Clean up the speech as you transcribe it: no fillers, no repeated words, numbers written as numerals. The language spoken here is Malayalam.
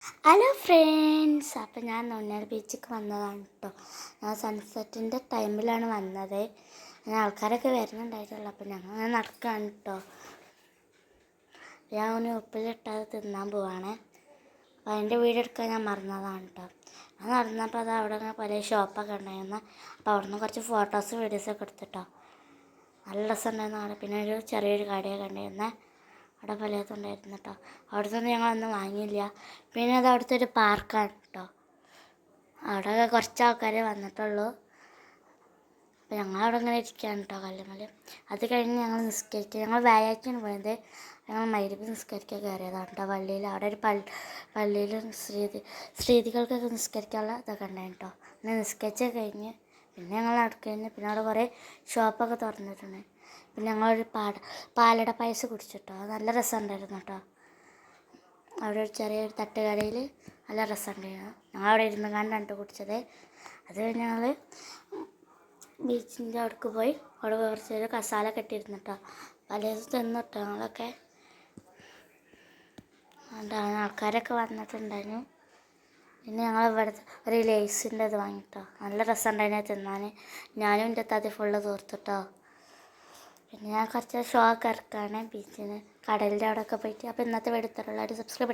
ഹലോ ഫ്രണ്ട്സ്, അപ്പം ഞാൻ നുണ്ണേർ ബീച്ചിലേക്ക് വന്നതാണ് കേട്ടോ. ഞാൻ സൺസെറ്റിൻ്റെ ടൈമിലാണ് വന്നത്. ആൾക്കാരൊക്കെ വരുന്നുണ്ടായിട്ടുള്ളൂ. അപ്പം ഞങ്ങൾ അങ്ങനെ നടക്കുകയാണ് കേട്ടോ. ഞാൻ ഒന്ന് ഉപ്പിലിട്ടത് തിന്നാൻ പോവാണ്. അപ്പം അതിൻ്റെ വീഡിയോ എടുക്കാൻ ഞാൻ മറന്നതാണ് കേട്ടോ. ഞാൻ നടന്നപ്പോൾ അത് അവിടെ പല ഷോപ്പൊക്കെ ഉണ്ടായിരുന്നു. അപ്പോൾ അവിടെ നിന്ന് കുറച്ച് ഫോട്ടോസ് വീഡിയോസൊക്കെ എടുത്തിട്ടോ. നല്ല രസമുണ്ടായിരുന്നു അവിടെ. പിന്നെ ഒരു ചെറിയൊരു കടയൊക്കെ ഉണ്ടായിരുന്നേ. അവിടെ പലതും ഉണ്ടായിരുന്നു കേട്ടോ. അവിടെ നിന്ന് ഞങ്ങളൊന്നും വാങ്ങിയില്ല. പിന്നെ അത് അവിടുത്തെ ഒരു പാർക്കാണ് കേട്ടോ. അവിടെ കുറച്ച് ആൾക്കാരെ വന്നിട്ടുള്ളൂ. അപ്പോൾ ഞങ്ങളവിടെ ഇങ്ങനെ ഇരിക്കുകയാണ് കേട്ടോ കല്ലുമ്മൽ. അത് കഴിഞ്ഞ് ഞങ്ങൾ നിസ്കരിക്കുക. ഞങ്ങൾ വ്യാഴാഴ്ചയാണ് പോയത്. ഞങ്ങൾ മഗ്‌രിബ് നിസ്കരിക്കാൻ കയറിയതാണ് കേട്ടോ പള്ളിയിൽ. അവിടെ ഒരു പള്ളിയിൽ സ്ത്രീകൾക്കൊക്കെ നിസ്കരിക്കാനുള്ള ഇതൊക്കെ ഉണ്ടായിരുന്നു കേട്ടോ. പിന്നെ നിസ്കരിച്ചൊക്കെ കഴിഞ്ഞ് പിന്നെ ഞങ്ങൾ നടക്കുകഴിഞ്ഞ് പിന്നെ അവിടെ കുറേ ഷോപ്പൊക്കെ തുറന്നിട്ടുണ്ട്. പിന്നെ ഞങ്ങളൊരു പാലട പായസം കുടിച്ചിട്ടോ. അത് നല്ല രസമുണ്ടായിരുന്നു കേട്ടോ. അവിടെ ഒരു ചെറിയൊരു തട്ടുകടയിൽ നല്ല രസമുണ്ടായിരുന്നു. ഞങ്ങളവിടെ ഇരുന്ന് കണ്ടാണ് കുടിച്ചത്. അത് കഴിഞ്ഞ് ഞങ്ങൾ ബീച്ചിൻ്റെ അവിടേക്ക് പോയി. അവിടെ കുറച്ച് കസാല കെട്ടിയിരുന്നു കേട്ടോ. പലതും തിന്നിട്ടോ ഞങ്ങളൊക്കെ. അതുകൊണ്ടാണ് ആൾക്കാരൊക്കെ വന്നിട്ടുണ്ടായിരുന്നു. പിന്നെ ഞങ്ങൾ ഇവിടെ ഒരു ലേസിൻ്റെ ഇത് വാങ്ങിട്ടോ. നല്ല രസമുണ്ടായിരുന്നു തിന്നാൻ. ഞാനും എൻ്റെ തതി ഫുള്ള് തീർത്തിട്ടോ. പിന്നെ ഞാൻ കുറച്ച് ഷോ ഒക്കെ ഇറക്കാണ് ബീച്ചിന് കടലിൻ്റെ അവിടെയൊക്കെ പോയിട്ട്. അപ്പോൾ ഇന്നത്തെ വീഡിയോ ഇത്രയുള്ള ഒരു സബ്സ്ക്രൈബ്